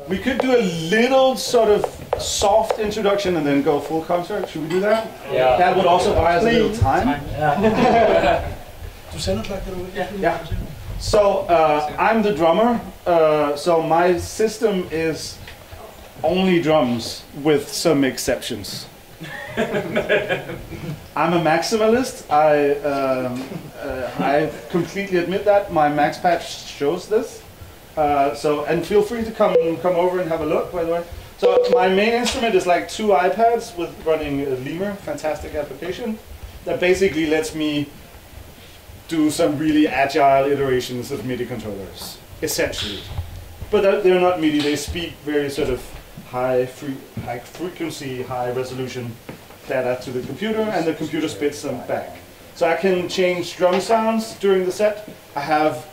We could do a little sort of soft introduction and then go full concert. Should we do that? Yeah. That would also buy us a little time. Yeah. So I'm the drummer. So my system is only drums with some exceptions. I'm a maximalist. I completely admit that. My max patch shows this. And feel free to come over and have a look, by the way. So my main instrument is like 2 iPads with running a Lemur, fantastic application, that basically lets me do some really agile iterations of MIDI controllers, essentially. But they're not MIDI, they speak very sort of high frequency, high resolution data to the computer, and the computer spits them back. So I can change drum sounds during the set. I have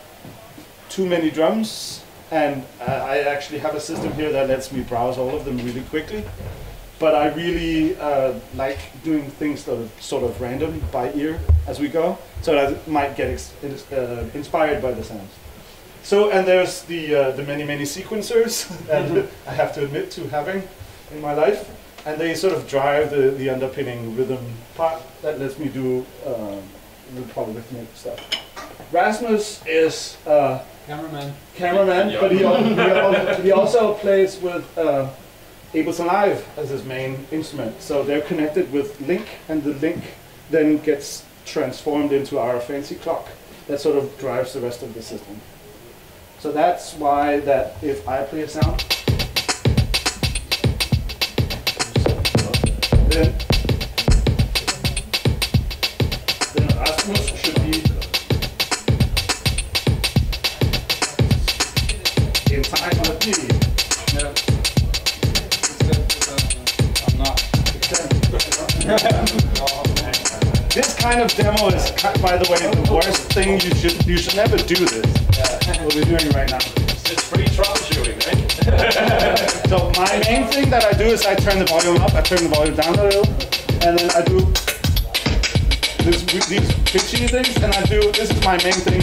too many drums, and I actually have a system here that lets me browse all of them really quickly. But I really like doing things that are sort of random by ear as we go, so that I might get inspired by the sounds. So, and there's the many sequencers that I have to admit to having in my life, and they sort of drive the underpinning rhythm part that lets me do the polyrhythmic stuff. Rasmus is cameraman, yeah. But he also plays with Ableton Live as his main instrument. So they're connected with Link, and the Link then gets transformed into our fancy clock that sort of drives the rest of the system. So that's why that if I play a sound, then Rasmus should be in time with me. Yeah. I'm not. This kind of demo is, by the way, the worst thing. You should never do this. What we're doing right now. It's free troubleshooting, right? So my main thing that I do is I turn the volume up, I turn the volume down a little, and then I do these pitchy things, and this is my main thing.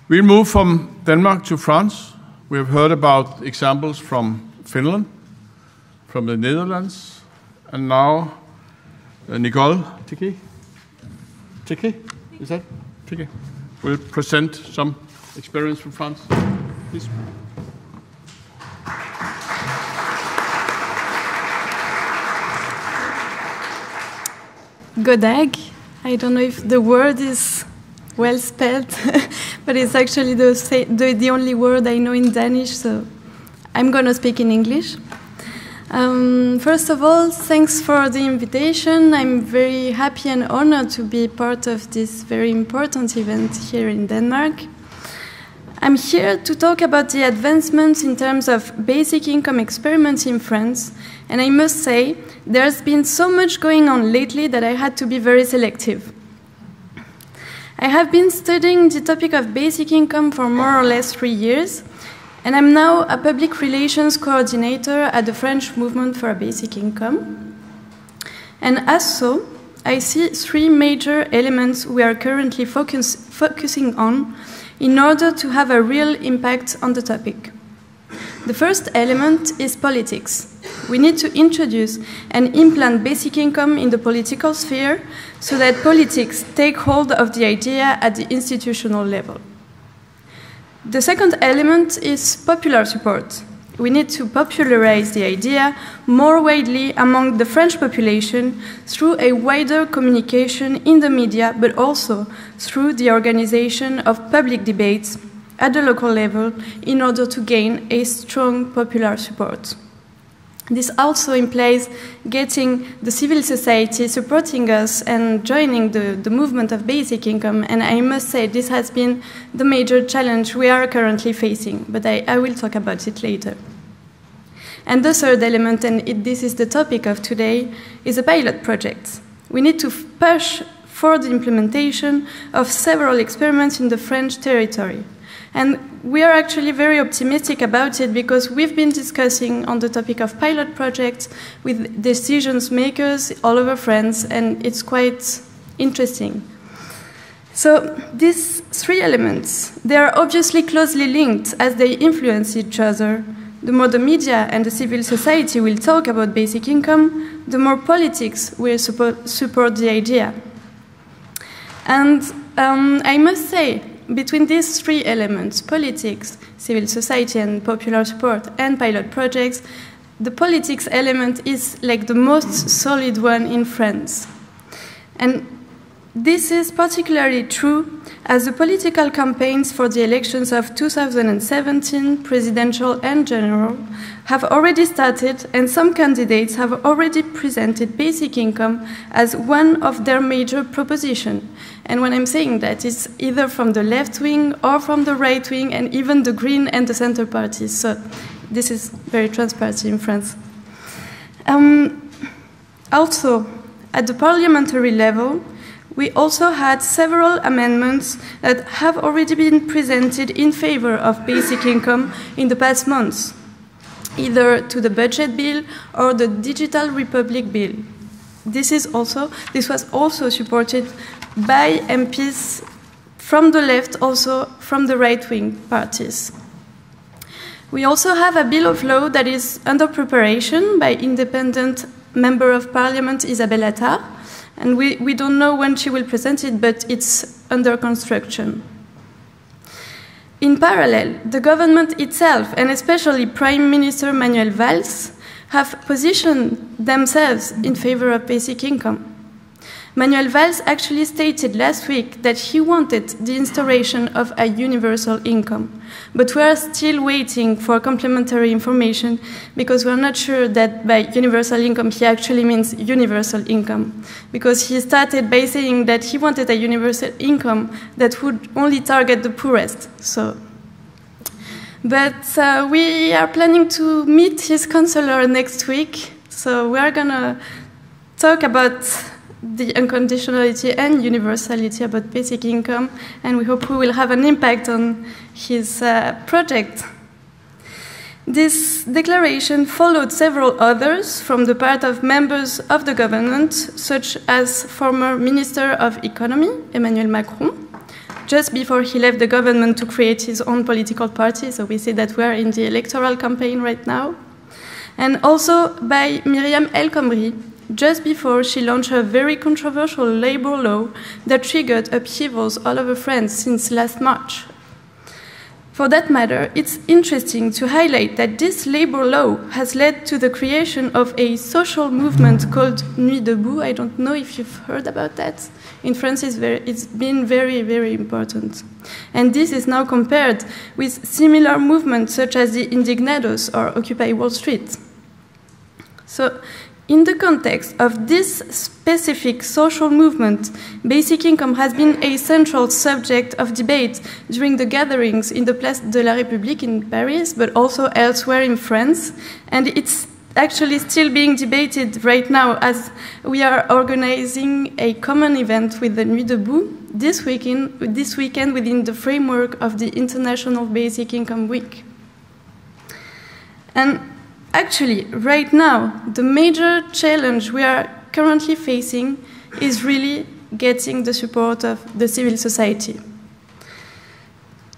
We'll move from Denmark to France. We have heard about examples from Finland, from the Netherlands, and now Nicole Teke, is that Teke? Will present some experience from France, please. God dag. I don't know if the word is well spelled, but it's actually the only word I know in Danish, so I'm going to speak in English. First of all, thanks for the invitation. I'm very happy and honored to be part of this very important event here in Denmark. I'm here to talk about the advancements in terms of basic income experiments in France, and I must say, there's been so much going on lately that I had to be very selective. I have been studying the topic of basic income for more or less 3 years, and I'm now a public relations coordinator at the French Movement for a Basic Income. And as so, I see 3 major elements we are currently focusing on in order to have a real impact on the topic. The first element is politics. We need to introduce and implant basic income in the political sphere so that politics take hold of the idea at the institutional level. The second element is popular support. We need to popularize the idea more widely among the French population through a wider communication in the media, but also through the organization of public debates at the local level in order to gain a strong popular support. This also implies getting the civil society supporting us and joining the movement of basic income, and I must say this has been the major challenge we are currently facing, but I will talk about it later. And the third element, and this is the topic of today, is a pilot project. We need to push for the implementation of several experiments in the French territory. And we are actually very optimistic about it because we've been discussing on the topic of pilot projects with decision makers all over France, and it's quite interesting. So these 3 elements, they are obviously closely linked as they influence each other. The more the media and the civil society will talk about basic income, the more politics will support the idea. And I must say, between these 3 elements, politics, civil society and popular support, and pilot projects, the politics element is like the most solid one in France. And this is particularly true as the political campaigns for the elections of 2017, presidential and general, have already started, and some candidates have already presented basic income as one of their major propositions. And when I'm saying that, it's either from the left wing or from the right wing, and even the Green and the center parties. So this is very transparent in France. Also, at the parliamentary level, we also had several amendments that have already been presented in favor of basic income in the past months, either to the budget bill or the Digital Republic bill. This was also supported by MPs from the left, also from the right-wing parties. We also have a bill of law that is under preparation by independent Member of Parliament Isabelle Attard, and we don't know when she will present it, but it's under construction. In parallel, the government itself, and especially Prime Minister Manuel Valls, have positioned themselves in favor of basic income. Manuel Valls actually stated last week that he wanted the instauration of a universal income, but we are still waiting for complementary information because we're not sure that by universal income he actually means universal income, because he started by saying that he wanted a universal income that would only target the poorest. But we are planning to meet his counselor next week, so we are going to talk about the unconditionality and universality about basic income, and we hope we will have an impact on his project. This declaration followed several others from the part of members of the government, such as former Minister of Economy, Emmanuel Macron, just before he left the government to create his own political party. So we see that we are in the electoral campaign right now. And also by Myriam El Khomri, just before she launched a very controversial labor law that triggered upheavals all over France since last March. For that matter, it's interesting to highlight that this labor law has led to the creation of a social movement called Nuit debout. I don't know if you've heard about that. In France, it's been very, very important. And this is now compared with similar movements such as the Indignados or Occupy Wall Street. So, in the context of this specific social movement, basic income has been a central subject of debate during the gatherings in the Place de la République in Paris, but also elsewhere in France. And it's actually still being debated right now as we are organizing a common event with the Nuit debout this weekend within the framework of the International Basic Income Week. And actually, right now, the major challenge we are currently facing is really getting the support of the civil society.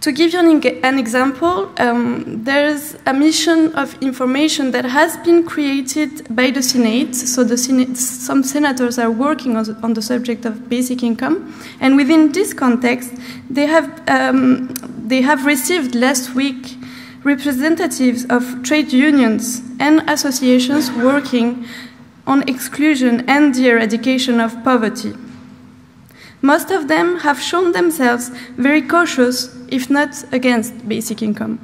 To give you an example, there's a mission of information that has been created by the Senate. So some senators are working on the subject of basic income. And within this context, they have received last week representatives of trade unions and associations working on exclusion and the eradication of poverty. Most of them have shown themselves very cautious, if not against basic income.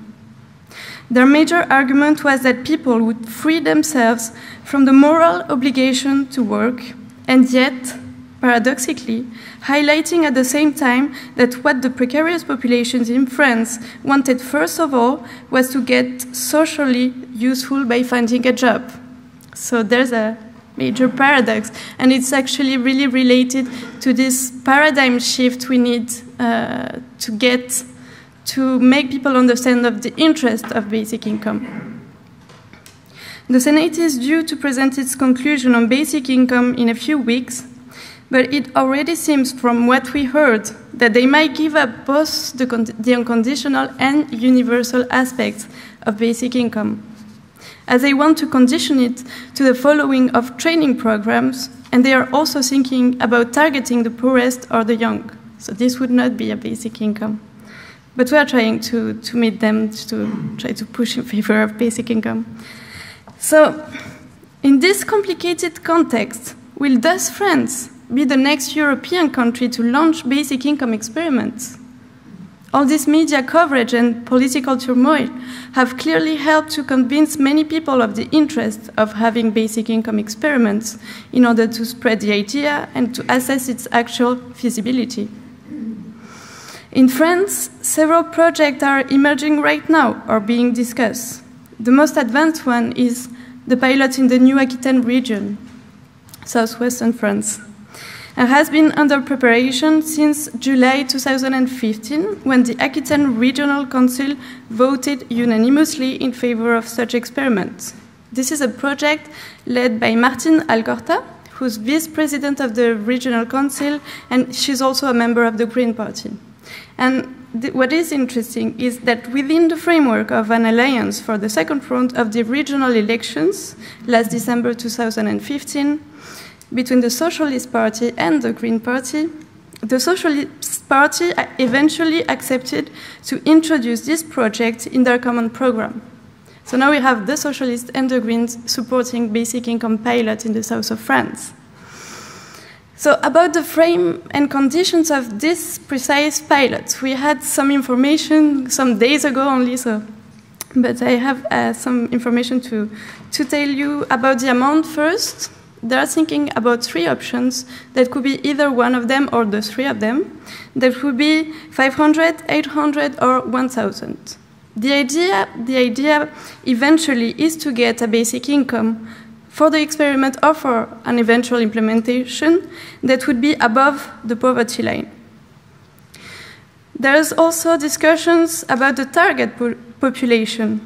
Their major argument was that people would free themselves from the moral obligation to work, and yet, paradoxically, highlighting at the same time that what the precarious populations in France wanted first of all was to get socially useful by finding a job. So there's a major paradox, and it's actually really related to this paradigm shift we need to get to make people understand of the interest of basic income. The Senate is due to present its conclusion on basic income in a few weeks, but it already seems from what we heard that they might give up both the unconditional and universal aspects of basic income, as they want to condition it to the following of training programs, and they are also thinking about targeting the poorest or the young. So this would not be a basic income. But we are trying to meet them, to try to push in favor of basic income. So, in this complicated context, will thus France be the next European country to launch basic income experiments? All this media coverage and political turmoil have clearly helped to convince many people of the interest of having basic income experiments in order to spread the idea and to assess its actual feasibility. In France, several projects are emerging right now or being discussed. The most advanced one is the pilot in the New Aquitaine region, southwestern France. It has been under preparation since July 2015, when the Aquitaine Regional Council voted unanimously in favor of such experiments. This is a project led by Martine Alcorta, who's vice president of the Regional Council, and she's also a member of the Green Party. And what is interesting is that within the framework of an alliance for the second round of the regional elections last December 2015, between the Socialist Party and the Green Party, the Socialist Party eventually accepted to introduce this project in their common program. So now we have the Socialists and the Greens supporting basic income pilot in the south of France. So about the frame and conditions of this precise pilot, we had some information some days ago only, but I have some information to tell you about the amount first. They are thinking about three options that could be either one of them or the three of them. That would be 500, 800, or 1,000. The idea eventually is to get a basic income for the experiment or for an eventual implementation that would be above the poverty line. There's also discussions about the target population.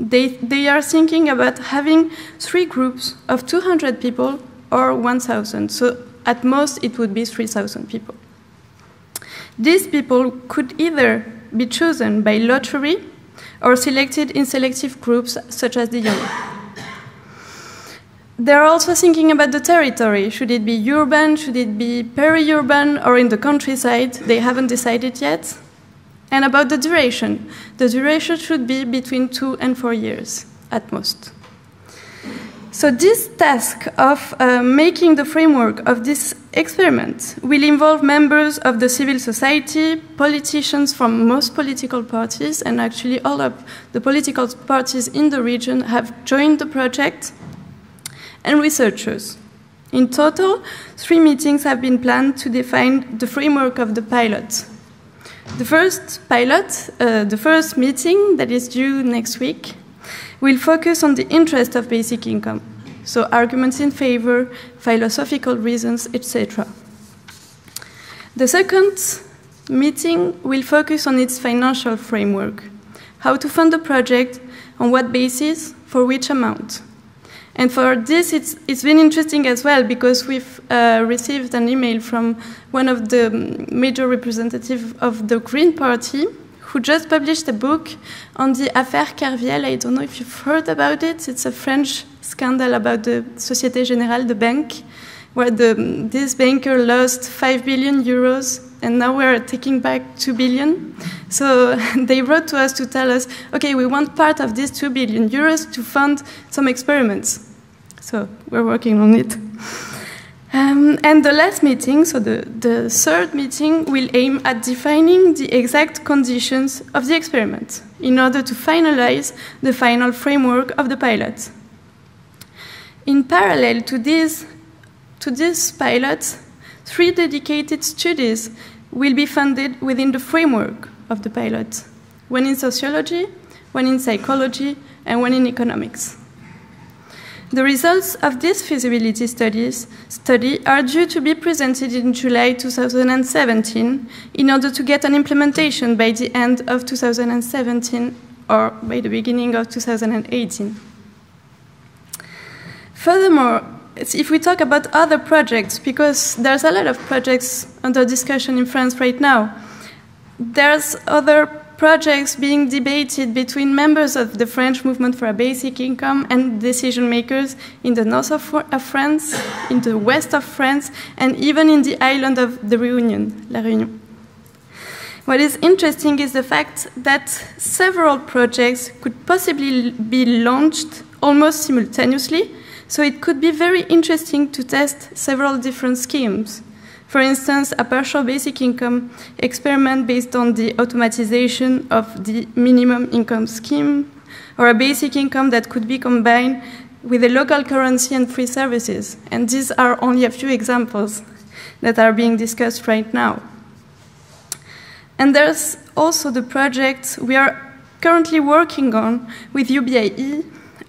They are thinking about having three groups of 200 people or 1,000. So at most, it would be 3,000 people. These people could either be chosen by lottery or selected in selective groups such as the young. They're also thinking about the territory. Should it be urban, should it be peri-urban, or in the countryside? They haven't decided yet. And about the duration. The duration should be between 2 and 4 years, at most. So this task of making the framework of this experiment will involve members of the civil society, politicians from most political parties, and actually all of the political parties in the region have joined the project, and researchers. In total, 3 meetings have been planned to define the framework of the pilot. The first meeting, that is due next week, will focus on the interest of basic income, so arguments in favor, philosophical reasons, etc. The second meeting will focus on its financial framework, how to fund the project, on what basis, for which amount. And for this, it's been interesting as well, because we've received an email from one of the major representatives of the Green Party, who just published a book on the Affaire Kerviel. I don't know if you've heard about it. It's a French scandal about the Société Générale, the bank, where this banker lost 5 billion euros, and now we're taking back 2 billion. So they wrote to us to tell us, okay, we want part of these 2 billion euros to fund some experiments. So we're working on it. And the last meeting, so the third meeting, will aim at defining the exact conditions of the experiment in order to finalize the final framework of the pilot. In parallel to this pilot, 3 dedicated studies will be funded within the framework of the pilot, one in sociology, one in psychology, and one in economics. The results of this feasibility study are due to be presented in July 2017 in order to get an implementation by the end of 2017 or by the beginning of 2018. Furthermore, if we talk about other projects, because there's a lot of projects under discussion in France right now, there's other projects being debated between members of the French movement for a basic income and decision makers in the north of France, in the west of France, and even in the island of the Réunion, La Réunion. What is interesting is the fact that several projects could possibly be launched almost simultaneously, so it could be very interesting to test several different schemes. For instance, a partial basic income experiment based on the automatization of the minimum income scheme, or a basic income that could be combined with a local currency and free services. And these are only a few examples that are being discussed right now. And there's also the project we are currently working on with UBIE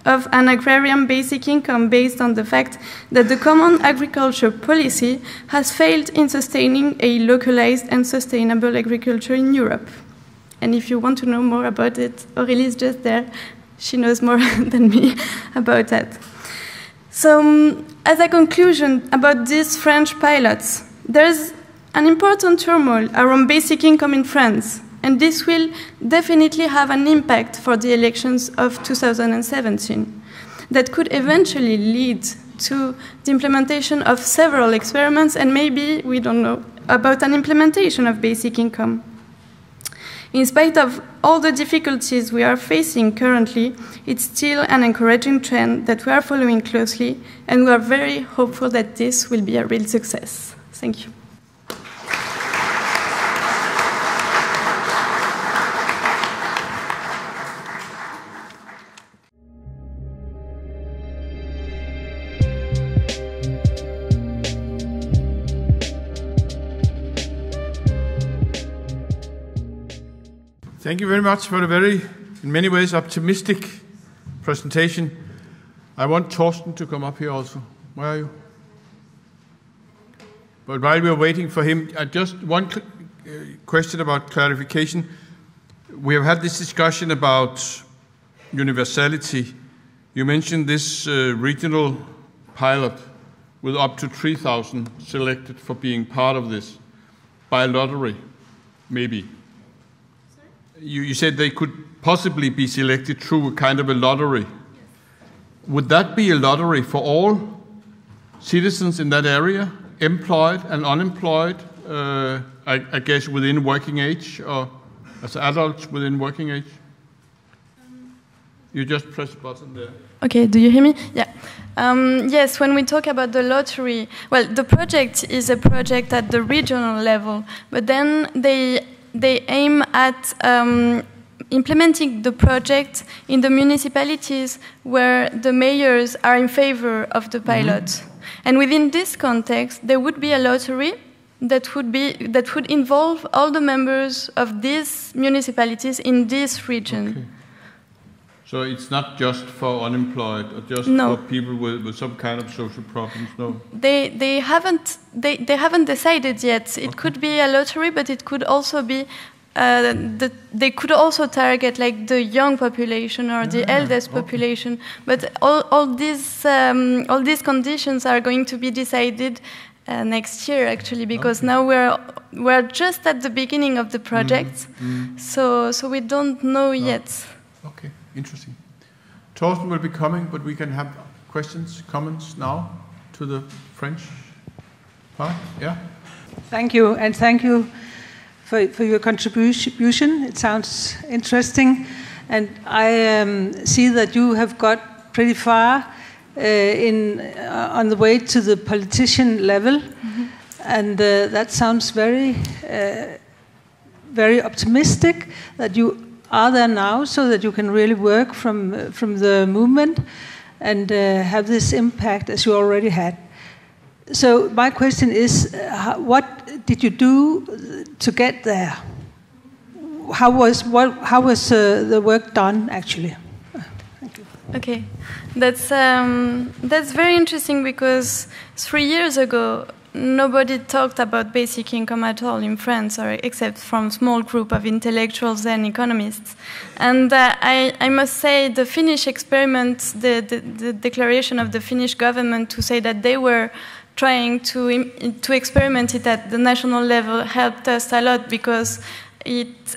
of an agrarian basic income based on the fact that the common agriculture policy has failed in sustaining a localized and sustainable agriculture in Europe. And if you want to know more about it, Aurélie is just there. She knows more than me about that. So, as a conclusion about these French pilots, there's an important turmoil around basic income in France. And this will definitely have an impact for the elections of 2017 that could eventually lead to the implementation of several experiments and maybe, we don't know, about an implementation of basic income. In spite of all the difficulties we are facing currently, it's still an encouraging trend that we are following closely, and we are very hopeful that this will be a real success. Thank you. Thank you very much for the very, in many ways, optimistic presentation. I want Torsten to come up here also. Where are you? But while we are waiting for him, just one question about clarification. We have had this discussion about universality. You mentioned this regional pilot with up to 3,000 selected for being part of this by lottery. maybe. You said they could possibly be selected through a kind of a lottery. Yes. Would that be a lottery for all citizens in that area, employed and unemployed, I guess within working age, or as adults within working age? You just press the button there. Okay, do you hear me? Yeah. Yes, when we talk about the lottery, well, the project is a project at the regional level, but then they aim at implementing the project in the municipalities where the mayors are in favor of the pilot. Mm-hmm. And within this context, there would be a lottery that would involve all the members of these municipalities in these regions. Okay. So it's not just for unemployed, or just no. for people with some kind of social problems. No. They haven't decided yet. It could be a lottery, but it could also be they could also target like the young population or the eldest population. But all these conditions are going to be decided next year, actually, because now we're just at the beginning of the project, so we don't know yet. Okay, interesting. Torsten will be coming, but we can have questions, comments now to the French part. Yeah. Thank you, and thank you for your contribution. It sounds interesting, and I see that you have got pretty far on the way to the politician level, and that sounds very, very optimistic that you are there now, so that you can really work from the movement and have this impact as you already had. So my question is, what did you do to get there? How was the work done actually? Thank you. Okay, that's very interesting, because 3 years ago nobody talked about basic income at all in France, or except from a small group of intellectuals and economists. And I must say the Finnish experiment, the declaration of the Finnish government to say that they were trying to experiment it at the national level helped us a lot, because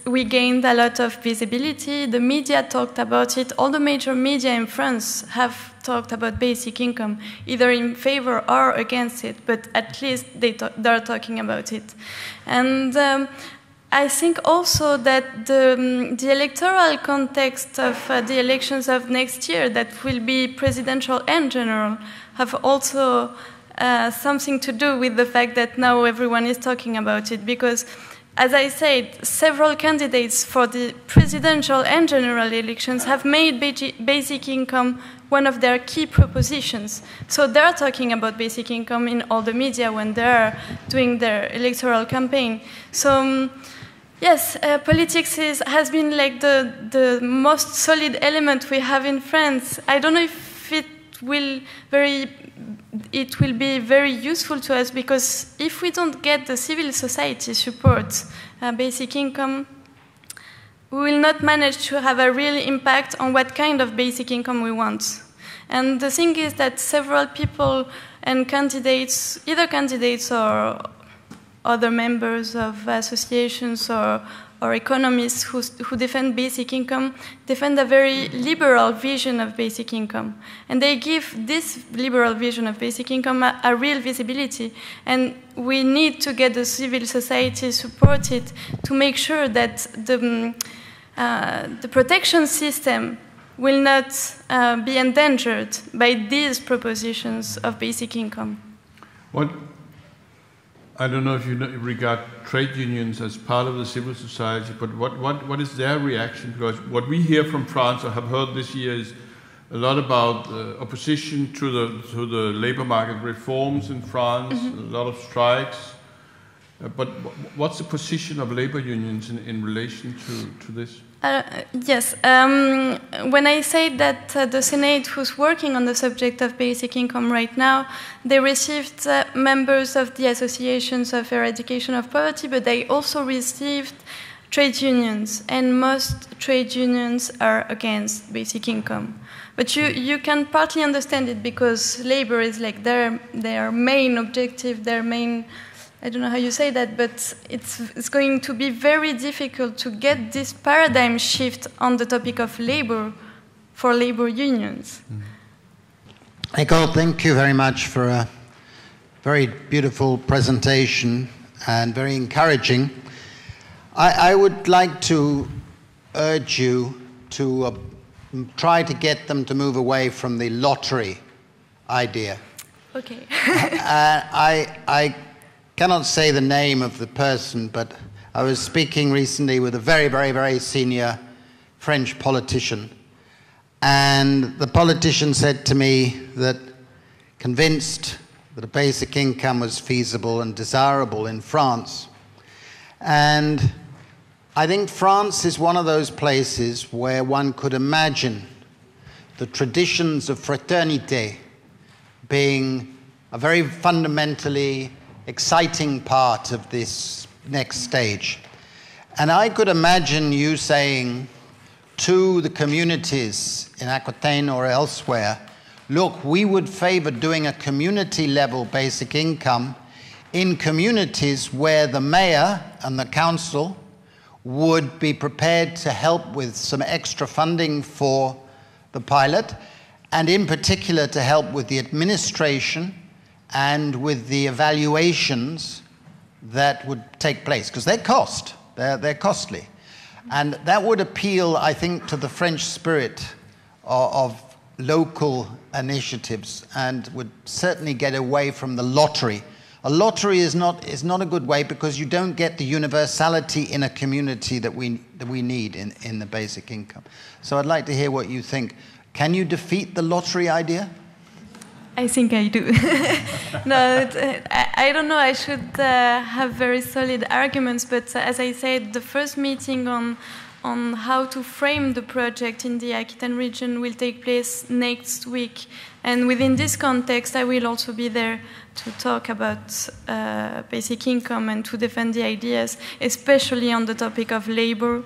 we gained a lot of visibility. The media talked about it. All the major media in France have talked about basic income, either in favor or against it, but at least they're talking about it. And I think also that the electoral context of the elections of next year, that will be presidential and general, have also something to do with the fact that now everyone is talking about it, because, as I said, several candidates for the presidential and general elections have made basic income one of their key propositions. So they're talking about basic income in all the media when they're doing their electoral campaign. So yes, politics has been like the most solid element we have in France. I don't know if it will be very useful to us, because if we don't get the civil society support, basic income, we will not manage to have a real impact on what kind of basic income we want. And the thing is that several people and candidates, either candidates or other members of associations or economists who defend basic income, defend a very liberal vision of basic income. And they give this liberal vision of basic income a real visibility. And we need to get the civil society supported to make sure that the protection system will not be endangered by these propositions of basic income. I don't know if you regard trade unions as part of the civil society, but what is their reaction? Because what we hear from France, or have heard this year, is a lot about opposition to the labor market reforms in France, a lot of strikes. But what's the position of labor unions in relation to this? Yes. When I say that the Senate, who's working on the subject of basic income right now, they received members of the associations of eradication of poverty, but they also received trade unions, and most trade unions are against basic income. But you can partly understand it, because labor is like their main objective, their main I don't know how you say that, but it's going to be very difficult to get this paradigm shift on the topic of labor for labor unions. Nicole, thank you very much for a very beautiful presentation and very encouraging. I would like to urge you to try to get them to move away from the lottery idea. Okay. I cannot say the name of the person, but I was speaking recently with a very, very, very senior French politician. And the politician said to me that convinced that a basic income was feasible and desirable in France. And I think France is one of those places where one could imagine the traditions of fraternité being a very fundamentally exciting part of this next stage. And I could imagine you saying to the communities in Aquitaine or elsewhere, look, we would favor doing a community level basic income in communities where the mayor and the council would be prepared to help with some extra funding for the pilot, and in particular to help with the administration and with the evaluations that would take place, because they're costly. And that would appeal, I think, to the French spirit of local initiatives and would certainly get away from the lottery. A lottery is not a good way because you don't get the universality in a community that we need in the basic income. So I'd like to hear what you think. Can you defeat the lottery idea? I think I do. No, I don't know. I should have very solid arguments, but as I said, the first meeting on how to frame the project in the Aquitaine region will take place next week. And within this context, I will also be there to talk about basic income and to defend the ideas, especially on the topic of labor.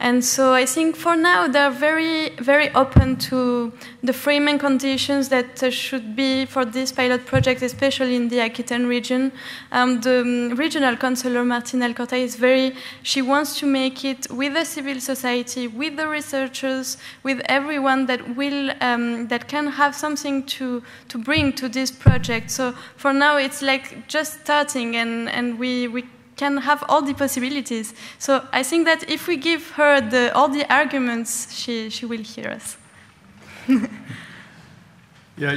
And so I think for now they're very, very open to the framing conditions that should be for this pilot project, especially in the Aquitaine region. The regional councillor Martina she wants to make it with the civil society, with the researchers, with everyone that will that can have something to bring to this project. So for now it's like just starting, and we can have all the possibilities. So I think that if we give her all the arguments, she will hear us. Yeah,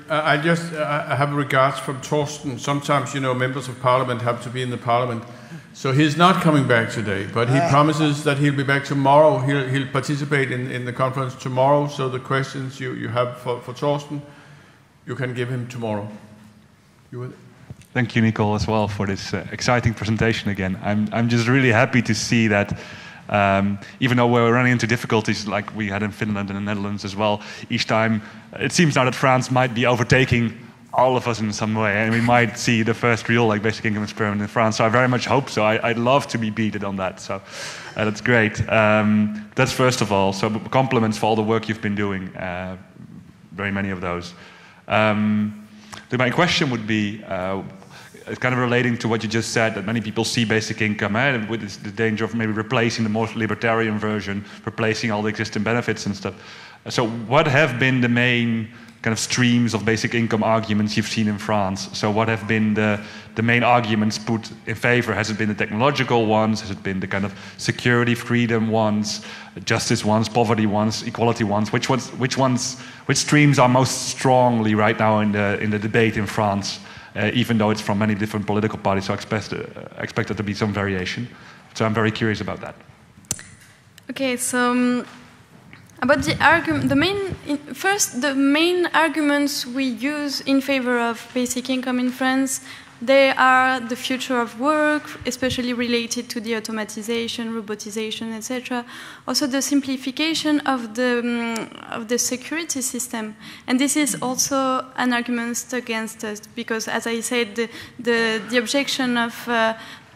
I have regards from Torsten. Sometimes, members of parliament have to be in the parliament. So he's not coming back today, but he promises that he'll be back tomorrow. He'll participate in the conference tomorrow. So the questions you have for Torsten, you can give him tomorrow. Thank you, Nicole, as well, for this exciting presentation again. I'm just really happy to see that even though we're running into difficulties like we had in Finland and the Netherlands as well, each time it seems now that France might be overtaking all of us in some way, and we might see the first real basic income experiment in France. So I very much hope so. I'd love to be beaten on that. So that's great. That's first of all. So compliments for all the work you've been doing. Very many of those. My question would be, kind of relating to what you just said, that many people see basic income with the danger of maybe replacing the more libertarian version, replacing all the existing benefits and stuff. So what have been the main kind of streams of basic income arguments you've seen in France? So what have been the main arguments put in favor? Has it been the technological ones? Has it been the kind of security, freedom ones, justice ones, poverty ones, equality ones? Which streams are most strongly right now in the debate in France? Even though it's from many different political parties, so I expect there to be some variation. So I'm very curious about that. Okay, so about the argument, the main arguments we use in favor of basic income in France, they are the future of work, especially related to the automatization, robotization, etc. Also the simplification of the security system. And this is also an argument against us, because as I said, the objection of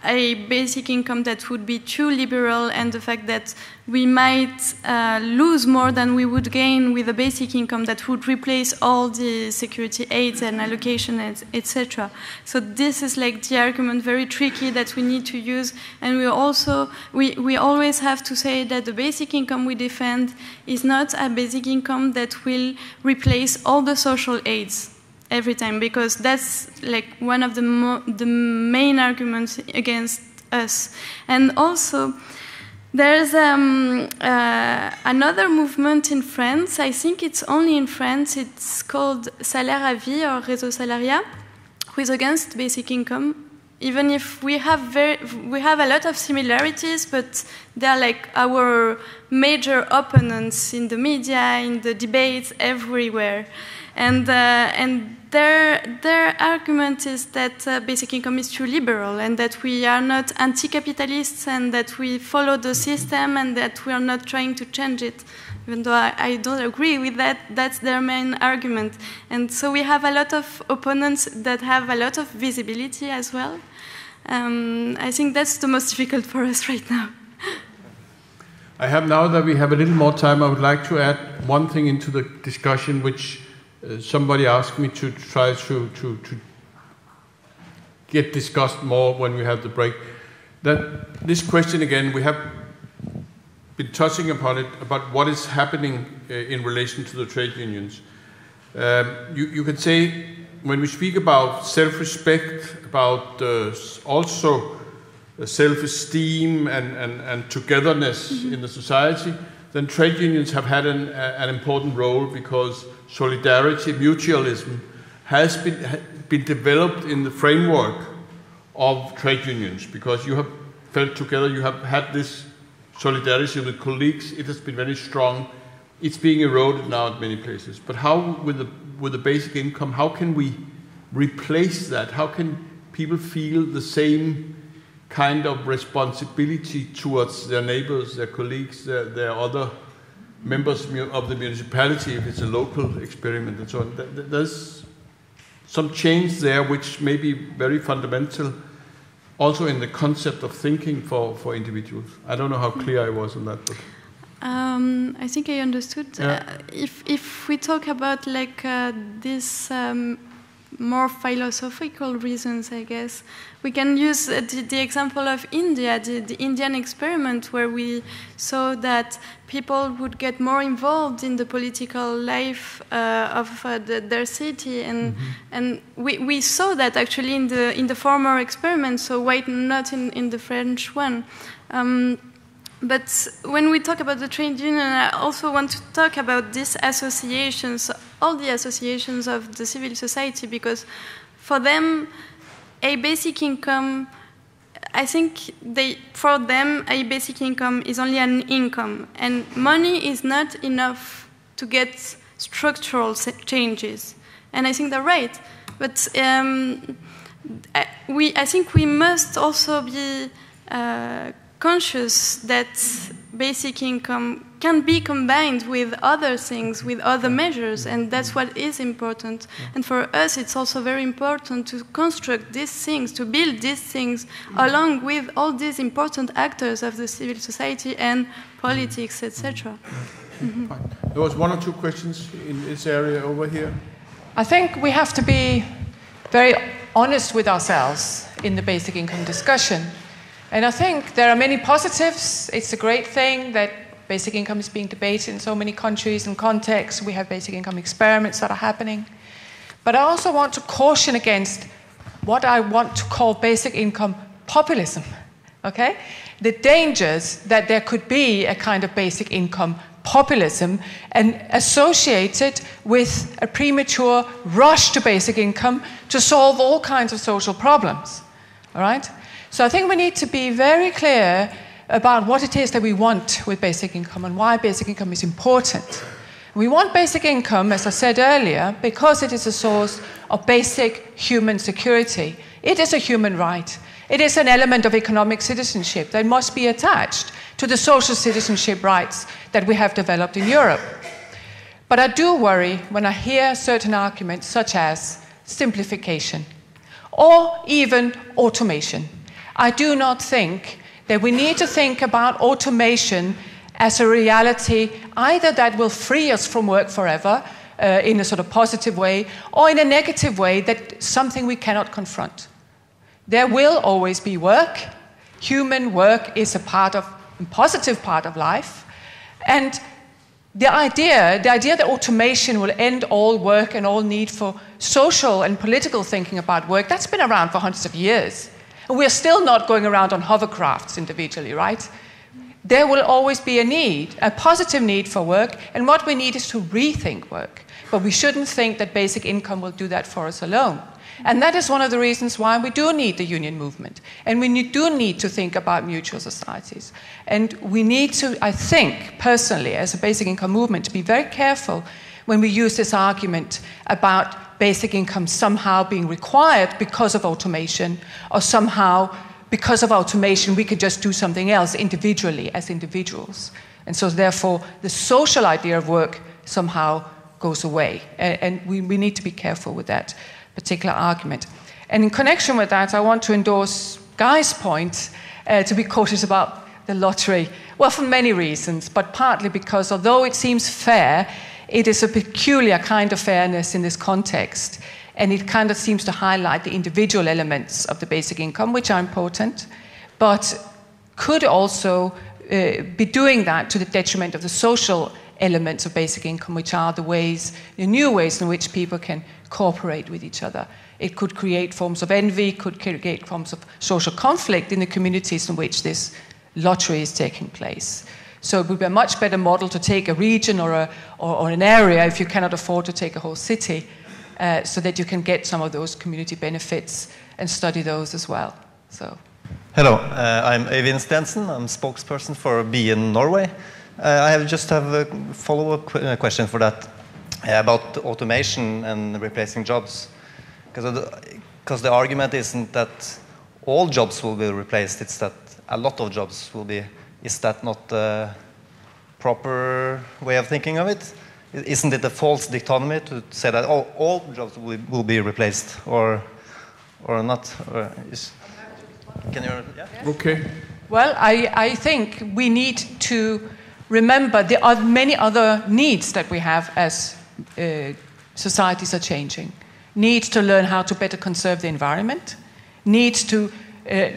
a basic income that would be too liberal, and the fact that we might lose more than we would gain with a basic income that would replace all the security aids and allocation, etc. So this is like the argument, very tricky, that we need to use. And we always have to say that the basic income we defend is not a basic income that will replace all the social aids every time, because that's like one of the main arguments against us. And also, there's another movement in France. I think it's only in France. It's called Salaire à Vie or Réseau Salariat, who is against basic income. Even if we have a lot of similarities, but they're like our major opponents in the media, in the debates, everywhere. And their argument is that basic income is too liberal, and that we are not anti-capitalists, and that we follow the system, and that we are not trying to change it. Even though I don't agree with that, that's their main argument. And so we have a lot of opponents that have a lot of visibility as well. I think that's the most difficult for us right now. Now that we have a little more time, I would like to add one thing into the discussion, which somebody asked me to try to get discussed more when we have the break. That this question again, we have been touching upon it, about what is happening in relation to the trade unions. You can say, when we speak about self-respect, about also self-esteem and togetherness in the society, then trade unions have had an important role, because solidarity, mutualism has been developed in the framework of trade unions, because you have felt together, you have had this solidarity with colleagues. It has been very strong. It's being eroded now at many places. But how, with the basic income, how can we replace that? How can people feel the same kind of responsibility towards their neighbors, their colleagues, their other members of the municipality, if it's a local experiment and so on? There's some change there which may be very fundamental also in the concept of thinking for individuals. I don't know how clear I was on that, but I think I understood. Yeah. If we talk about like this more philosophical reasons, I guess we can use the example of India, the Indian experiment, where we saw that people would get more involved in the political life of their city, and we saw that actually in the former experiment. So why not in the French one? But when we talk about the trade union, I also want to talk about these associations, all the associations of the civil society, because for them, a basic income, I think for them, a basic income is only an income, and money is not enough to get structural changes. And I think they're right. But I think we must also be conscious that basic income can be combined with other things, with other measures, and that's what is important. And for us, it's also very important to construct these things, to build these things along with all these important actors of the civil society and politics, etc. There was one or two questions in this area over here. I think we have to be very honest with ourselves in the basic income discussion. And I think there are many positives. It's a great thing that basic income is being debated in so many countries and contexts. We have basic income experiments that are happening. But I also want to caution against what I want to call basic income populism, okay? The dangers that there could be a kind of basic income populism and associated with a premature rush to basic income to solve all kinds of social problems, all right? So I think we need to be very clear about what it is that we want with basic income and why basic income is important. We want basic income, as I said earlier, because it is a source of basic human security. It is a human right. It is an element of economic citizenship that must be attached to the social citizenship rights that we have developed in Europe. But I do worry when I hear certain arguments such as simplification or even automation. I do not think that we need to think about automation as a reality either that will free us from work forever in a sort of positive way, or in a negative way, that something we cannot confront. There will always be work. Human work is a positive part of life. And the idea that automation will end all work and all need for social and political thinking about work, that's been around for hundreds of years. And we're still not going around on hovercrafts individually, right? There will always be a need, a positive need for work, and what we need is to rethink work. But we shouldn't think that basic income will do that for us alone. And that is one of the reasons why we do need the union movement. And we do need to think about mutual societies. And we need to, I think, personally, as a basic income movement, to be very careful when we use this argument about basic income somehow being required because of automation, or somehow because of automation we could just do something else individually as individuals. And so therefore the social idea of work somehow goes away. And we need to be careful with that particular argument. And in connection with that, I want to endorse Guy's point to be cautious about the lottery. Well, for many reasons, but partly because although it seems fair, it is a peculiar kind of fairness in this context. And it kind of seems to highlight the individual elements of the basic income, which are important, but could also be doing that to the detriment of the social elements of basic income, which are the new ways in which people can cooperate with each other. It could create forms of envy, could create forms of social conflict in the communities in which this lottery is taking place. So it would be a much better model to take a region or an area if you cannot afford to take a whole city, so that you can get some of those community benefits and study those as well. So. Hello, I'm Øyvind Stensen. I'm spokesperson for BN Norway. I just have a follow-up question for that about automation and replacing jobs. Because the argument isn't that all jobs will be replaced, it's that a lot of jobs will be. Is that not the proper way of thinking of it? Isn't it a false dichotomy to say that all jobs will be replaced or not? Can you? Yeah? Okay. Well, I think we need to remember there are many other needs that we have as societies are changing. Needs to learn how to better conserve the environment. Needs to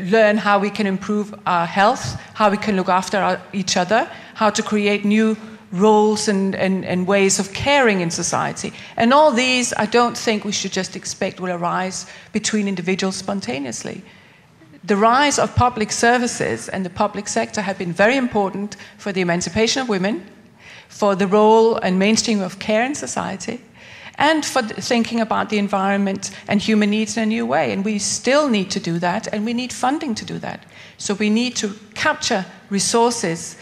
learn how we can improve our health, how we can look after each other, how to create new roles and ways of caring in society. And all these, I don't think we should just expect will arise between individuals spontaneously. The rise of public services and the public sector have been very important for the emancipation of women, for the role and mainstream of care in society, and for thinking about the environment and human needs in a new way. And we still need to do that, and we need funding to do that. So we need to capture resources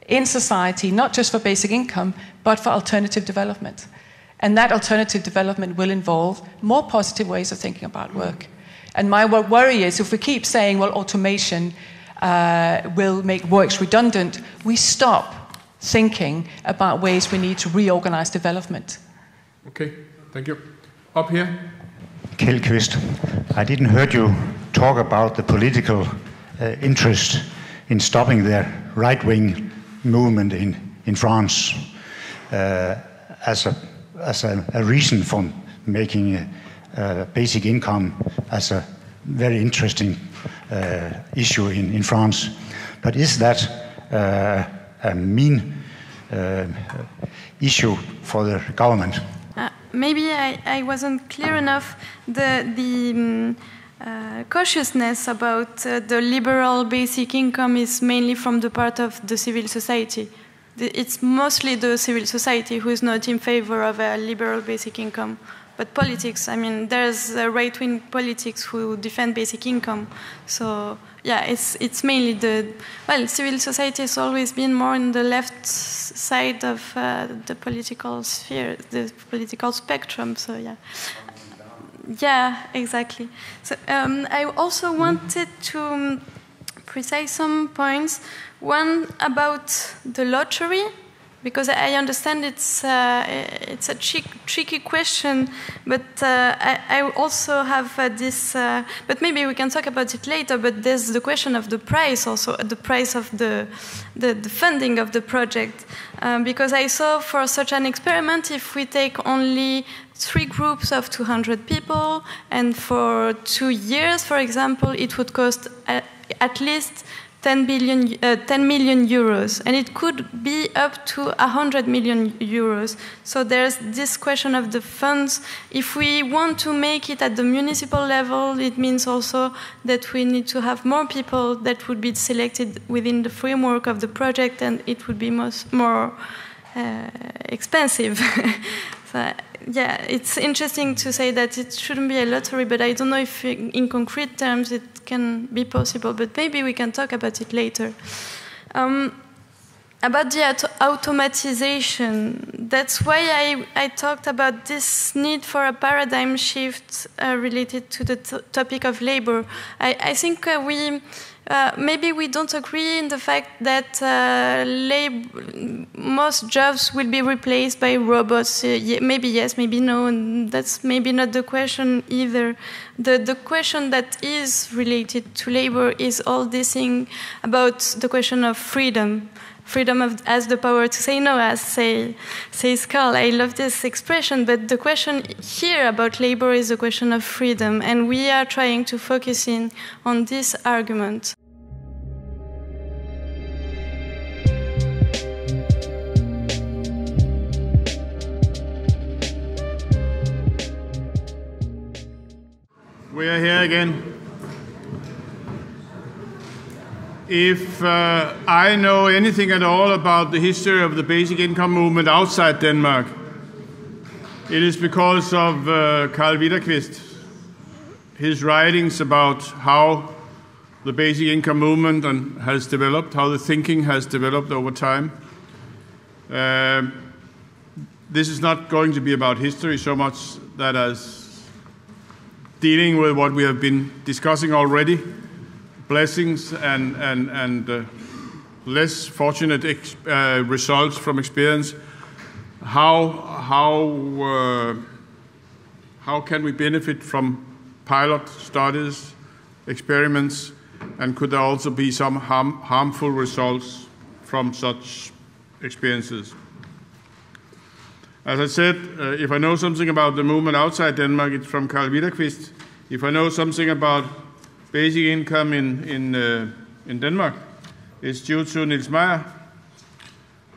in society, not just for basic income, but for alternative development. And that alternative development will involve more positive ways of thinking about work. And my worry is if we keep saying, well, automation will make works redundant, we stop thinking about ways we need to reorganize development. Okay, thank you. Up here. Kjeldqvist, I didn't hear you talk about the political interest in stopping the right-wing movement in France as a reason for making basic income as a very interesting issue in France. But is that a main issue for the government? Maybe I wasn't clear enough. The cautiousness about the liberal basic income is mainly from the part of the civil society. It's mostly the civil society who is not in favor of a liberal basic income. But politics, I mean, there's right-wing politics who defend basic income. So, yeah, it's mainly civil society has always been more on the left side of the political sphere, the political spectrum, so yeah. Yeah, exactly. So I also wanted to precise some points. One about the lottery. because I understand it's a tricky question, but I also have this. But maybe we can talk about it later. But there's the question of the price, also the price of the funding of the project, because I saw for such an experiment, if we take only 3 groups of 200 people, and for 2 years, for example, it would cost at least 10 million euros, and it could be up to 100 million euros. So there's this question of the funds. If we want to make it at the municipal level, it means also that we need to have more people that would be selected within the framework of the project, and it would be more expensive. So, yeah, it's interesting to say that it shouldn't be a lottery, but I don't know if in concrete terms it can be possible, but maybe we can talk about it later. About the automatization, that's why I talked about this need for a paradigm shift related to the topic of labor. I think maybe we don't agree in the fact that most jobs will be replaced by robots. Maybe yes, maybe no, and that's maybe not the question either. The question that is related to labor is all this thing about the question of freedom. Freedom has the power to say no, as says Karl. I love this expression, but the question here about labor is a question of freedom, and we are trying to focus in on this argument. We are here again. If I know anything at all about the history of the basic income movement outside Denmark, it is because of Karl Widerquist, his writings about how the basic income movement has developed, how the thinking has developed over time. This is not going to be about history so much that as dealing with what we have been discussing already, blessings and less fortunate results from experience. How can we benefit from pilot studies, experiments, and could there also be some harmful results from such experiences? As I said, if I know something about the movement outside Denmark, it's from Karl Widerquist. If I know something about basic income in Denmark, it's due to Niels Meyer,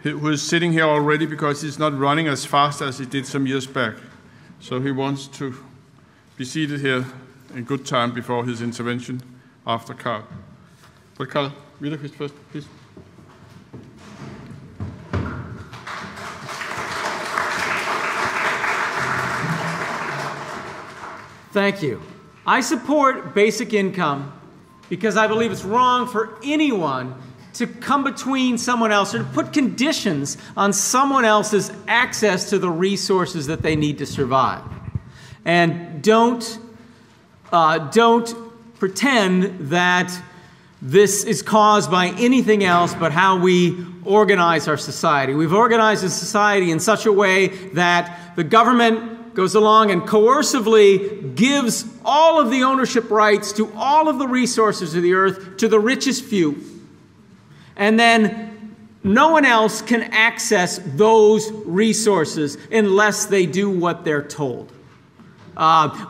who is sitting here already because he's not running as fast as he did some years back. So he wants to be seated here in good time before his intervention after Karl. But Karl Widerquist first, please. Thank you. I support basic income because I believe it's wrong for anyone to come between someone else or to put conditions on someone else's access to the resources that they need to survive. And don't pretend that this is caused by anything else but how we organize our society. We've organized a society in such a way that the government goes along and coercively gives all of the ownership rights to all of the resources of the earth to the richest few. And then no one else can access those resources unless they do what they're told.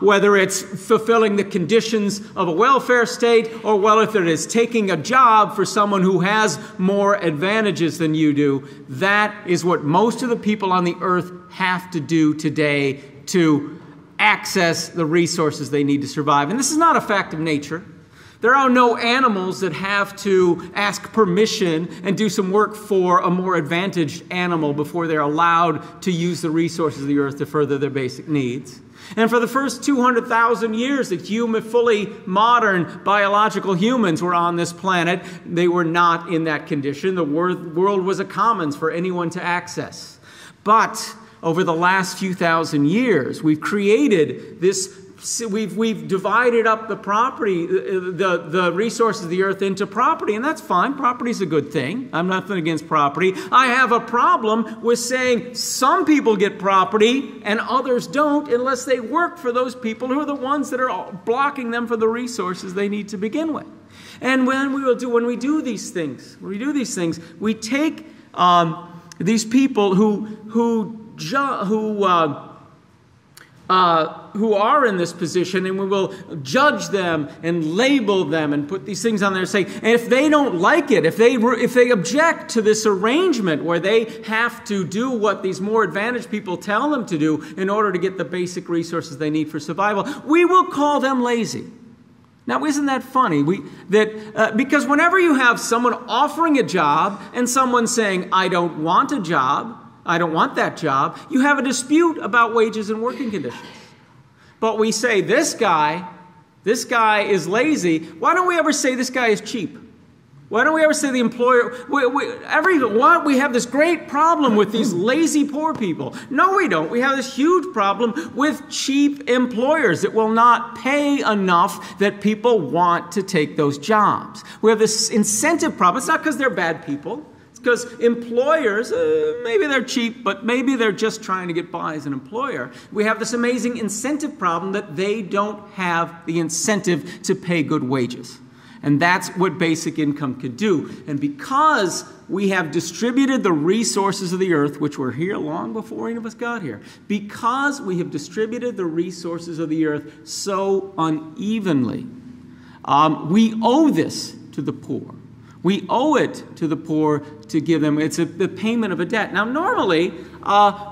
Whether it's fulfilling the conditions of a welfare state, or whether it is taking a job for someone who has more advantages than you do, that is what most of the people on the earth have to do today to access the resources they need to survive. And this is not a fact of nature. There are no animals that have to ask permission and do some work for a more advantaged animal before they're allowed to use the resources of the earth to further their basic needs. And for the first 200,000 years that fully modern biological humans were on this planet, they were not in that condition. The world was a commons for anyone to access. But over the last few thousand years, we've created this we've divided up the property, the resources of the earth into property, and that's fine. Property is a good thing. I'm nothing against property. I have a problem with saying some people get property and others don't unless they work for those people who are the ones that are blocking them for the resources they need to begin with. And when we do these things, we take these people who are in this position, and we will judge them and label them and put these things on there, saying, and if they don't like it, if they object to this arrangement where they have to do what these more advantaged people tell them to do in order to get the basic resources they need for survival, we will call them lazy. Now, isn't that funny? Because whenever you have someone offering a job and someone saying, I don't want a job, I don't want that job, you have a dispute about wages and working conditions. But we say, this guy is lazy. Why don't we ever say this guy is cheap? Why don't we ever say the employer? We have this great problem with these lazy poor people. No, we don't. We have this huge problem with cheap employers that will not pay enough that people want to take those jobs. We have this incentive problem. It's not because they're bad people. It's because employers, maybe they're cheap, but maybe they're just trying to get by as an employer. We have this amazing incentive problem that they don't have the incentive to pay good wages. And that's what basic income could do. And because we have distributed the resources of the earth, which were here long before any of us got here, because we have distributed the resources of the earth so unevenly, we owe this to the poor. We owe it to the poor to give them. It's the payment of a debt. Now, normally,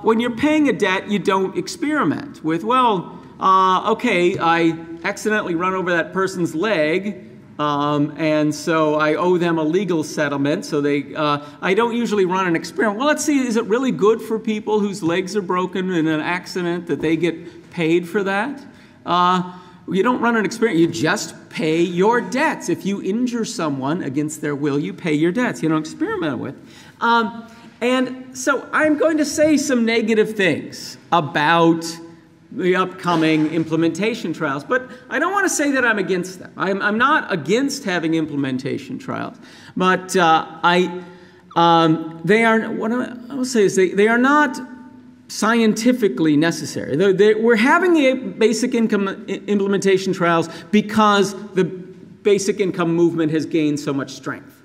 when you're paying a debt, you don't experiment with, okay, I accidentally run over that person's leg, and so I owe them a legal settlement, so I don't usually run an experiment. Well, let's see, is it really good for people whose legs are broken in an accident that they get paid for that? You don't run an experiment, you just pay your debts. If you injure someone against their will, you pay your debts. You don't experiment with. And so I'm going to say some negative things about the upcoming implementation trials, but I don't want to say that I'm against them. I'm not against having implementation trials, but they are. What I will say is they are not scientifically necessary. We're having the basic income implementation trials because the basic income movement has gained so much strength,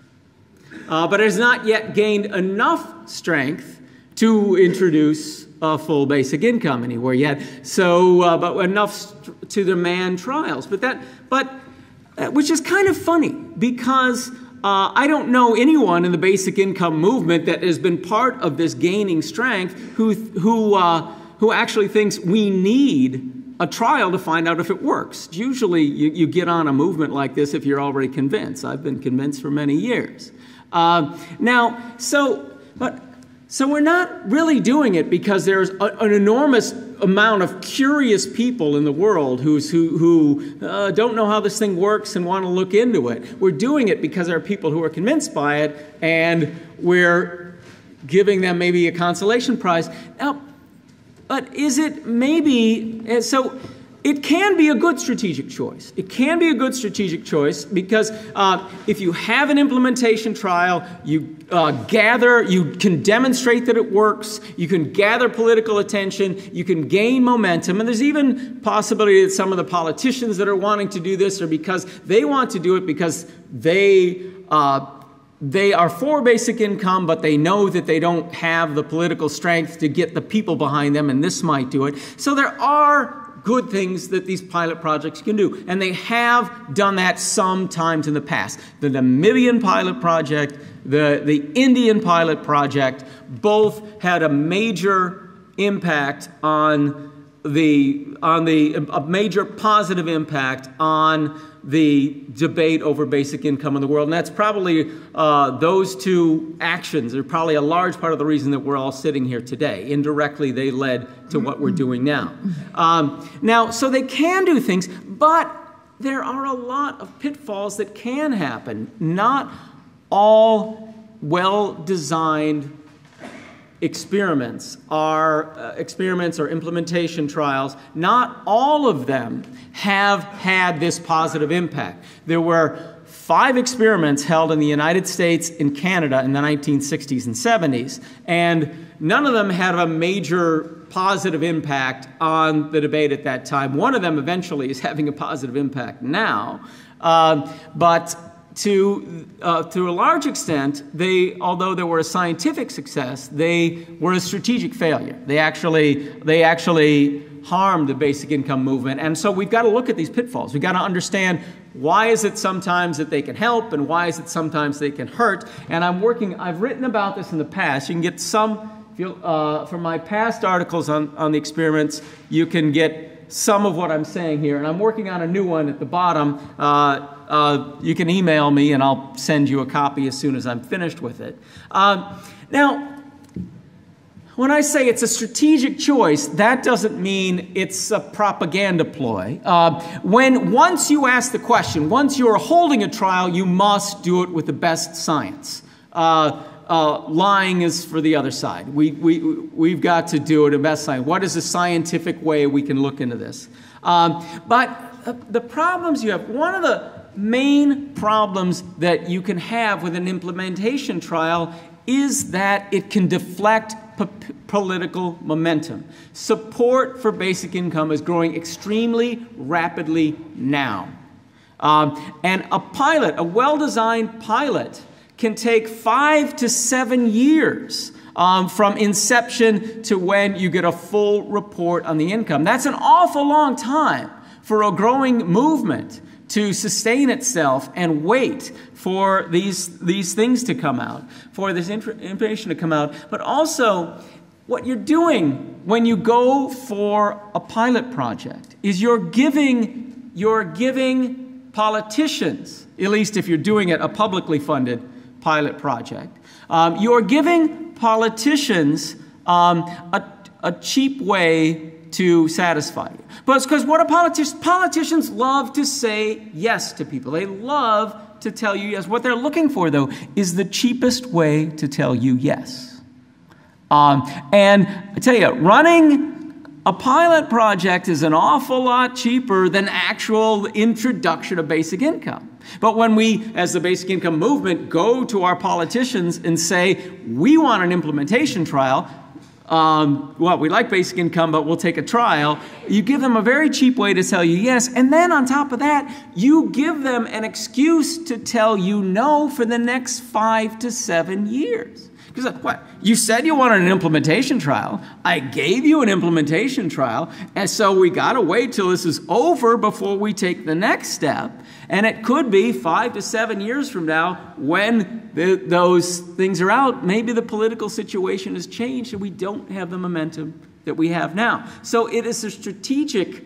but it has not yet gained enough strength to introduce a full basic income anywhere yet. So, but enough to demand trials. Which is kind of funny because I don't know anyone in the basic income movement that has been part of this gaining strength who actually thinks we need a trial to find out if it works. Usually, you get on a movement like this if you're already convinced. I've been convinced for many years. So we're not really doing it because there's an enormous amount of curious people in the world who don't know how this thing works and want to look into it. We're doing it because there are people who are convinced by it, and we're giving them maybe a consolation prize. Now, but is it maybe so? It can be a good strategic choice. It can be a good strategic choice because if you have an implementation trial, you can demonstrate that it works, you can gather political attention, you can gain momentum, and there's even possibility that some of the politicians that are wanting to do this are because they want to do it because they are for basic income, but they know that they don't have the political strength to get the people behind them, and this might do it. So there are good things that these pilot projects can do. And they have done that sometimes in the past. The Namibian pilot project, the Indian pilot project, both had a major impact a major positive impact on the debate over basic income in the world. And that's probably, those two actions are probably a large part of the reason that we're all sitting here today. Indirectly, they led to what we're doing now. So they can do things, but there are a lot of pitfalls that can happen. Not all well-designed experiments are experiments or implementation trials, not all of them have had this positive impact. There were 5 experiments held in the United States and Canada in the 1960s and 70s, and none of them had a major positive impact on the debate at that time. One of them eventually is having a positive impact now, but to a large extent, although they were a scientific success, they were a strategic failure. They actually harmed the basic income movement. And so we've got to look at these pitfalls. We've got to understand, why is it sometimes that they can help and why is it sometimes they can hurt? And I've written about this in the past. You can get some, from my past articles on the experiments, you can get some of what I'm saying here. And I'm working on a new one at the bottom. You can email me and I'll send you a copy as soon as I'm finished with it. Now, when I say it's a strategic choice, that doesn't mean it's a propaganda ploy. Once you ask the question, once you're holding a trial, you must do it with the best science. Lying is for the other side. We've got to do it in best science. What is a scientific way we can look into this? But the problems you have, one of the main problems that you can have with an implementation trial is that it can deflect political momentum. Support for basic income is growing extremely rapidly now. And a well-designed pilot can take 5 to 7 years from inception to when you get a full report on the income. That's an awful long time for a growing movement to sustain itself and wait for these things to come out, for this information to come out. But also, what you're doing when you go for a pilot project is you're giving politicians, at least if you're doing it a publicly funded pilot project, you're giving politicians a cheap way to satisfy you. But it's because what are politicians love to say yes to people. They love to tell you yes. What they're looking for, though, is the cheapest way to tell you yes. And I tell you, running a pilot project is an awful lot cheaper than actual introduction of basic income. But when we, as the basic income movement, go to our politicians and say, we want an implementation trial, well, we like basic income, but we'll take a trial. You give them a very cheap way to tell you yes, and then on top of that, you give them an excuse to tell you no for the next 5 to 7 years. Because what? You said you wanted an implementation trial. I gave you an implementation trial, and so we got to wait till this is over before we take the next step. And it could be 5 to 7 years from now when those things are out. Maybe the political situation has changed and we don't have the momentum that we have now. So it is a strategic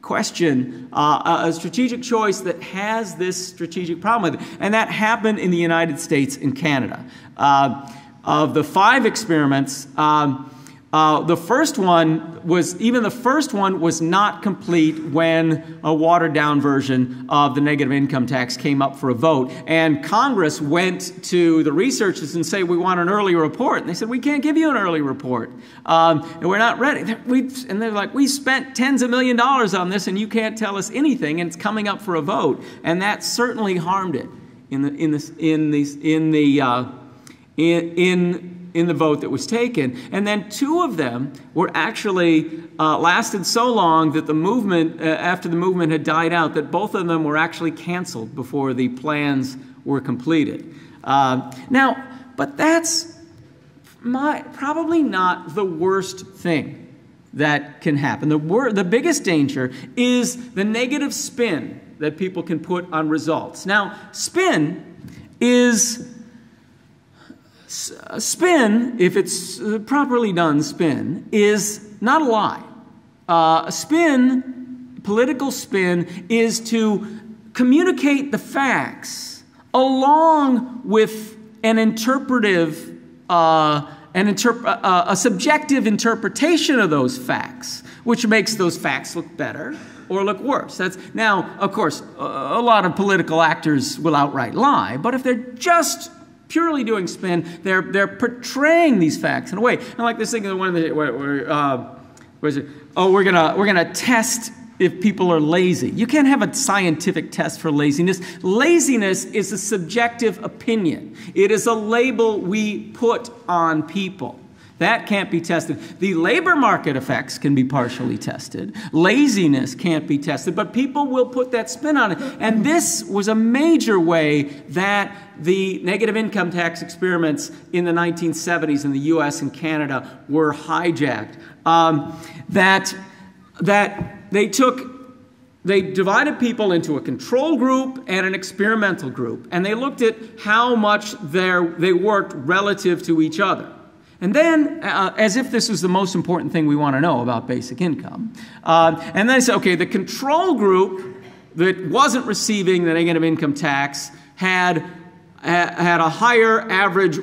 question, a strategic choice that has this strategic problem with it. And that happened in the United States and Canada. Of the 5 experiments, the first one was not complete when a watered-down version of the negative income tax came up for a vote. And Congress went to the researchers and said, we want an early report. And they said, we can't give you an early report. And we're not ready. And they're like, we spent tens of millions of dollars on this, and you can't tell us anything, and it's coming up for a vote. And that certainly harmed it in the vote that was taken. And then 2 of them were actually lasted so long that the movement, after the movement had died out, that both of them were actually canceled before the plans were completed. Now, but that's probably not the worst thing that can happen. The biggest danger is the negative spin that people can put on results. Now, spin, if it's properly done, spin is not a lie. Political spin, is to communicate the facts along with an interpretive, a subjective interpretation of those facts, which makes those facts look better or look worse. Now, of course, a lot of political actors will outright lie, but if they're just purely doing spin. They're portraying these facts in a way. And like this thing, one of the where is it? Oh, we're gonna test if people are lazy. You can't have a scientific test for laziness. Laziness is a subjective opinion. It is a label we put on people. That can't be tested. The labor market effects can be partially tested. Laziness can't be tested, but people will put that spin on it. And this was a major way that the negative income tax experiments in the 1970s in the US and Canada were hijacked. They divided people into a control group and an experimental group, and they looked at how much they worked relative to each other. And then, as if this was the most important thing we want to know about basic income, and then they said, okay, the control group that wasn't receiving the negative income tax had a higher average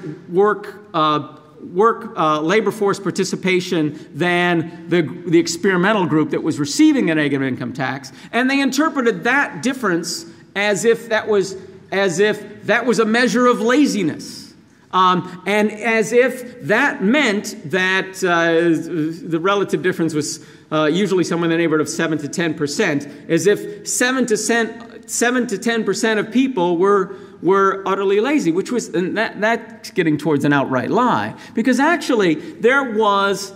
labor force participation than the experimental group that was receiving the negative income tax, and they interpreted that difference as if that was a measure of laziness. And as if that meant that the relative difference was usually somewhere in the neighborhood of 7 to 10%, as if 7 to 10% of people were utterly lazy, which was, and that's getting towards an outright lie, because actually there was,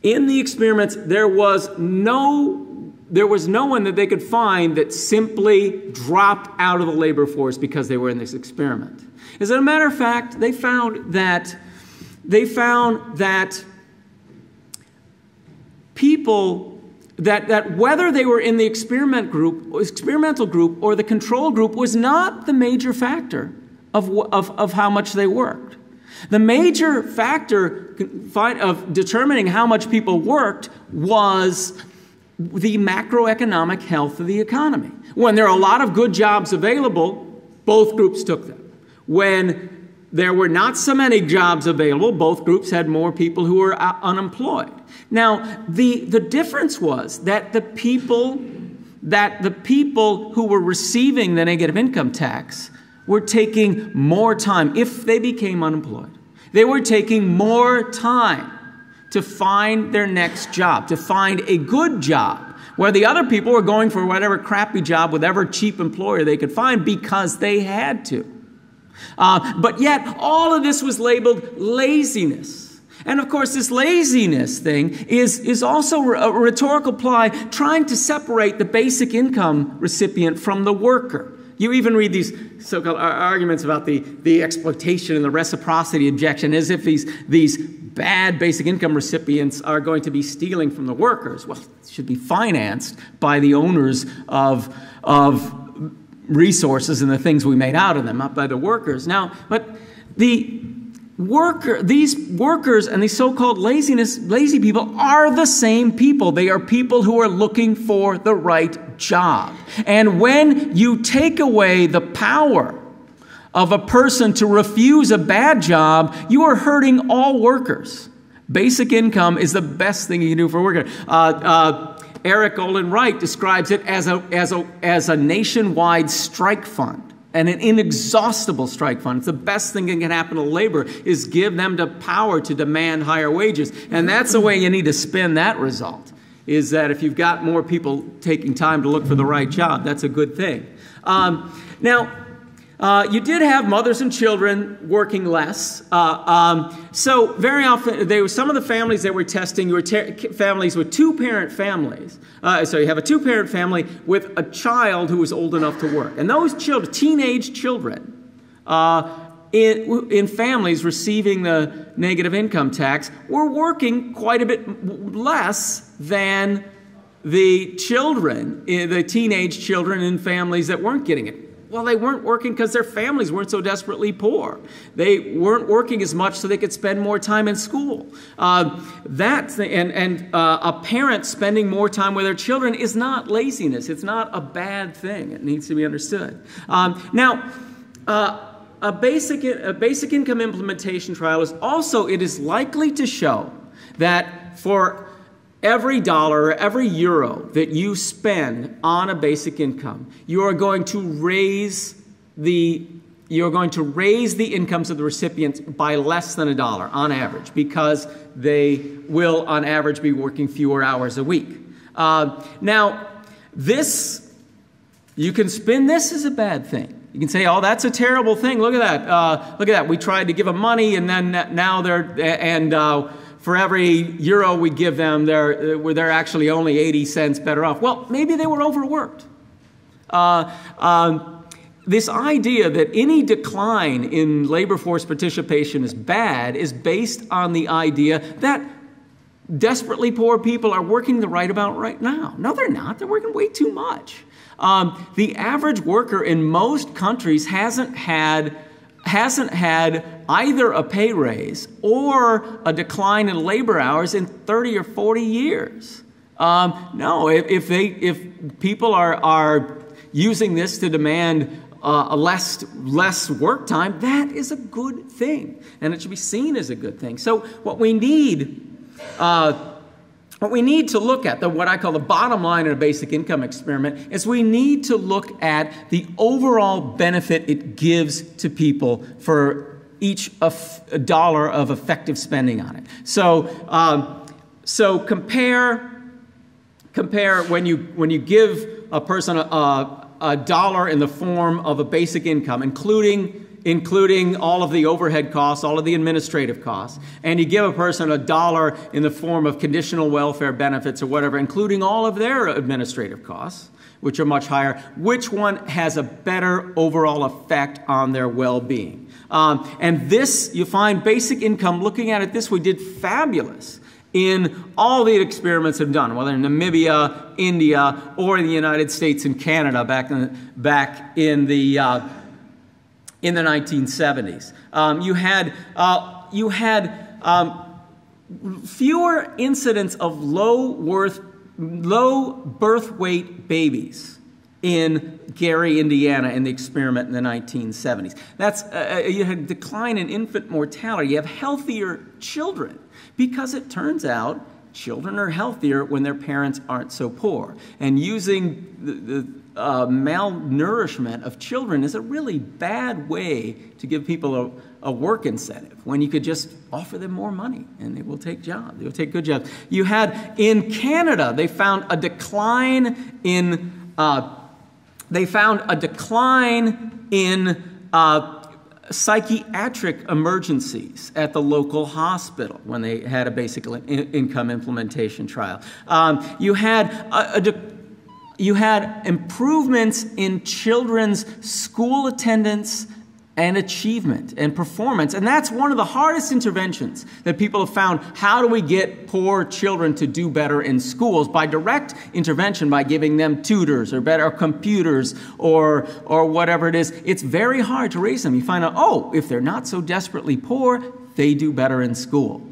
in the experiments, there was no one that they could find that simply dropped out of the labor force because they were in this experiment. As a matter of fact, they found that people that whether they were in the experimental group or the control group was not the major factor of how much they worked. The major factor of determining how much people worked was the macroeconomic health of the economy. When there are a lot of good jobs available, both groups took them. When there were not so many jobs available, both groups had more people who were unemployed. Now, the difference was that the people who were receiving the negative income tax were taking more time if they became unemployed. They were taking more time to find their next job, to find a good job, where the other people were going for whatever crappy job, whatever cheap employer they could find because they had to. But yet, all of this was labeled laziness. And of course, this laziness thing is also a rhetorical ply trying to separate the basic income recipient from the worker. You even read these so-called arguments about the exploitation and the reciprocity objection as if these bad basic income recipients are going to be stealing from the workers. Well, it should be financed by the owners of resources and the things we made out of them, not by the workers. Now, but these workers and these so-called lazy people are the same people. They are people who are looking for the right job. And when you take away the power of a person to refuse a bad job, you are hurting all workers. Basic income is the best thing you can do for a worker. Eric Olin Wright describes it as a nationwide strike fund and an inexhaustible strike fund. It's the best thing that can happen to labor is give them the power to demand higher wages. And that's the way you need to spin that result, is that if you've got more people taking time to look for the right job, that's a good thing. You did have mothers and children working less. So very often, some of the families that we're testing were families with two-parent families. So you have a two-parent family with a child who was old enough to work. And those children, teenage children, in families receiving the negative income tax, were working quite a bit less than the children, the teenage children in families that weren't getting it. Well, they weren't working because their families weren't so desperately poor. They weren't working as much so they could spend more time in school. A parent spending more time with their children is not laziness. It's not a bad thing. It needs to be understood. A basic income implementation trial it is likely to show that for every dollar or every euro that you spend on a basic income, you are going to raise the you're going to raise the incomes of the recipients by less than $1 on average, because they will, on average, be working fewer hours a week. Now, this, you can spin this as a bad thing. You can say, oh, that's a terrible thing. Look at that. Look at that. We tried to give them money, and then now for every euro we give them, they're actually only 80 cents better off. Well, maybe they were overworked. This idea that any decline in labor force participation is bad is based on the idea that desperately poor people are working the right about right now. No, they're not. They're working way too much. The average worker in most countries hasn't had either a pay raise or a decline in labor hours in 30 or 40 years. No, if people are using this to demand less work time, that is a good thing, and it should be seen as a good thing. So what we need to look at, what I call the bottom line in a basic income experiment, is we need to look at the overall benefit it gives to people for each a dollar of effective spending on it. So compare when you give a person a dollar in the form of a basic income, including all of the overhead costs, all of the administrative costs, and you give a person a dollar in the form of conditional welfare benefits or whatever, including all of their administrative costs, which are much higher, which one has a better overall effect on their well-being? And this, you find basic income, looking at it this way, did fabulous in all the experiments have done, whether in Namibia, India, or in the United States and Canada back in the 1970s. You had fewer incidents of low birth weight babies in Gary, Indiana, in the experiment in the 1970s. That's you had a decline in infant mortality. You have healthier children, because it turns out children are healthier when their parents aren't so poor. And using the malnourishment of children is a really bad way to give people a work incentive, when you could just offer them more money and they will take jobs. They will take good jobs. You had, in Canada, they found a decline in psychiatric emergencies at the local hospital when they had a basic income implementation trial. You had improvements in children's school attendance and achievement and performance. And that's one of the hardest interventions that people have found. How do we get poor children to do better in schools? By direct intervention, by giving them tutors or better computers or whatever it is. It's very hard to raise them. You find out, oh, if they're not so desperately poor, they do better in school.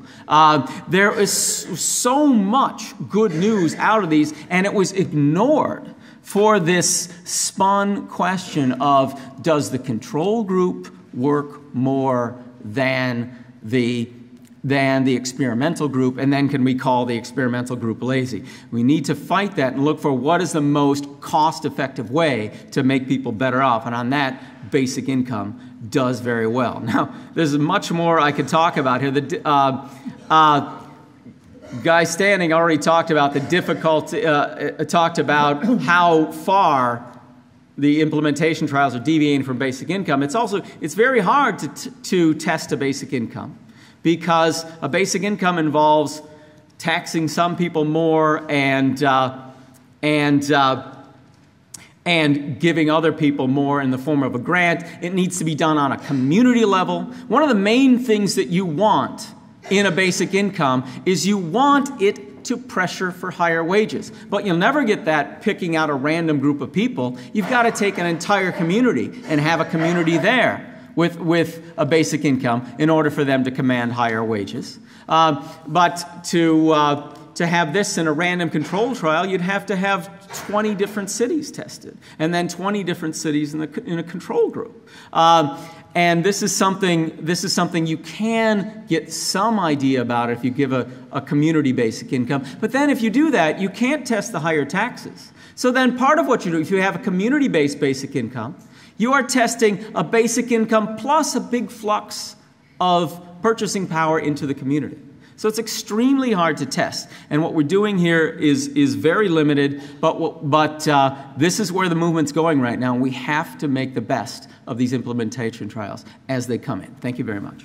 There is so much good news out of these, and it was ignored for this spun question of, does the control group work more than the experimental group, and then can we call the experimental group lazy? We need to fight that and look for what is the most cost-effective way to make people better off, and on that, basic income does very well. Now, there's much more I could talk about here. Guy standing already talked about the difficulty, talked about how far the implementation trials are deviating from basic income. It's very hard to test a basic income, because a basic income involves taxing some people more and giving other people more in the form of a grant. It needs to be done on a community level. One of the main things that you want in a basic income is you want it to pressure for higher wages. But you'll never get that picking out a random group of people. You've got to take an entire community and have a community there with a basic income in order for them to command higher wages. But to have this in a random control trial, you'd have to have 20 different cities tested, and then 20 different cities in a control group. And this is something you can get some idea about if you give a community basic income. But then if you do that, you can't test the higher taxes. So then part of what you do, if you have a community-based basic income, You are testing a basic income plus a big flux of purchasing power into the community. So it's extremely hard to test. And what we're doing here is very limited, but this is where the movement's going right now. We have to make the best of these implementation trials as they come in. Thank you very much.